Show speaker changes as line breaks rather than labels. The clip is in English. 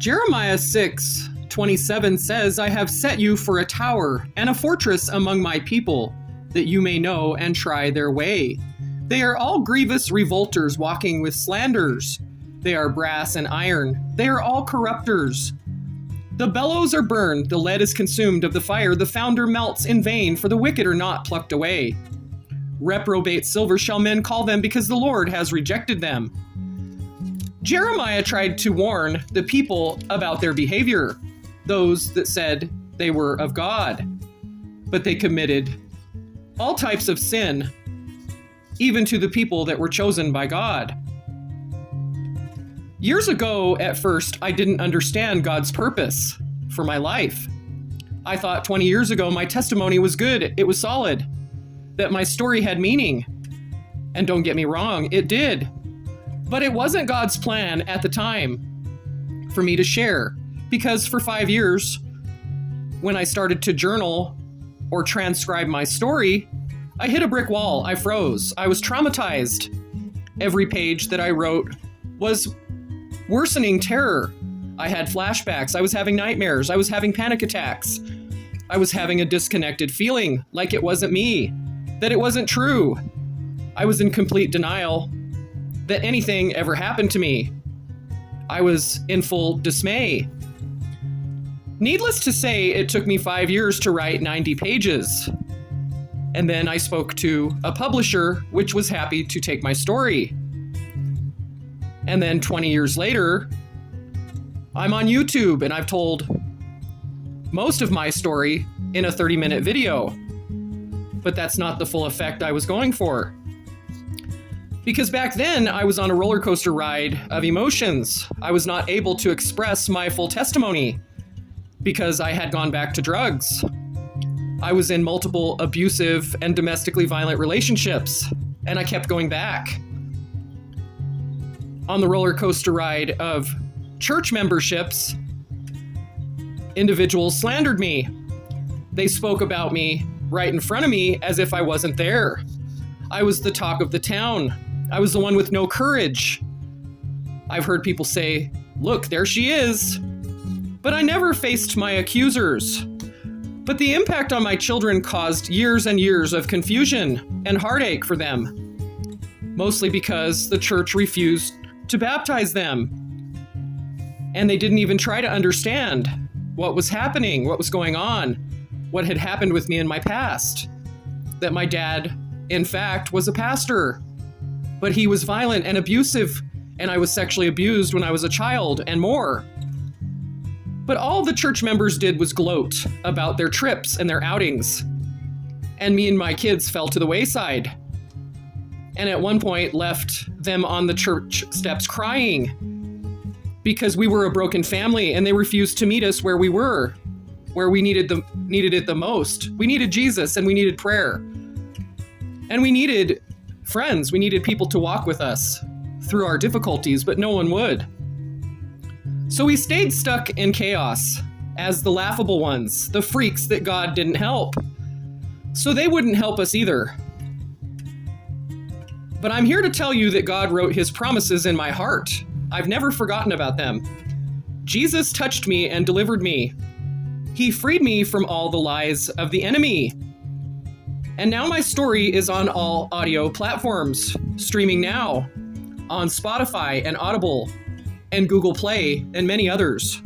Jeremiah 6:27 says, I have set you for a tower and a fortress among my people, that you may know and try their way. They are all grievous revolters walking with slanders. They are brass and iron. They are all corrupters. The bellows are burned, the lead is consumed of the fire, the founder melts in vain, for the wicked are not plucked away. Reprobate silver shall men call them, because the Lord has rejected them. Jeremiah tried to warn the people about their behavior, those that said they were of God, but they committed all types of sin, even to the people that were chosen by God. Years ago, at first, I didn't understand God's purpose for my life. I thought 20 years ago my testimony was good, it was solid, that my story had meaning. And don't get me wrong, it did. But it wasn't God's plan at the time for me to share, because for 5 years, when I started to journal or transcribe my story, I hit a brick wall. I froze. I was traumatized. Every page that I wrote was worsening terror. I had flashbacks. I was having nightmares. I was having panic attacks. I was having a disconnected feeling, like it wasn't me, that it wasn't true. I was in complete denial that anything ever happened to me. I was in full dismay. Needless to say, it took me 5 years to write 90 pages. And then I spoke to a publisher, which was happy to take my story. And then 20 years later, I'm on YouTube and I've told most of my story in a 30-minute video. But that's not the full effect I was going for. Because back then, I was on a roller coaster ride of emotions. I was not able to express my full testimony because I had gone back to drugs. I was in multiple abusive and domestically violent relationships, and I kept going back. On the roller coaster ride of church memberships, individuals slandered me. They spoke about me right in front of me as if I wasn't there. I was the talk of the town. I was the one with no courage. I've heard people say, "Look, there she is." But I never faced my accusers. But the impact on my children caused years and years of confusion and heartache for them, mostly because the church refused to baptize them. And they didn't even try to understand what was happening, what was going on, what had happened with me in my past. That my dad, in fact, was a pastor, but he was violent and abusive, and I was sexually abused when I was a child and more. But all the church members did was gloat about their trips and their outings. And me and my kids fell to the wayside. And at one point left them on the church steps crying because we were a broken family and they refused to meet us where we were, where we needed it the most. We needed Jesus and we needed prayer. And we needed friends. We needed people to walk with us through our difficulties, but no one would. So we stayed stuck in chaos as the laughable ones, the freaks that God didn't help. So they wouldn't help us either. But I'm here to tell you that God wrote his promises in my heart. I've never forgotten about them. Jesus touched me and delivered me. He freed me from all the lies of the enemy. And now my story is on all audio platforms, streaming now on Spotify and Audible and Google Play and many others.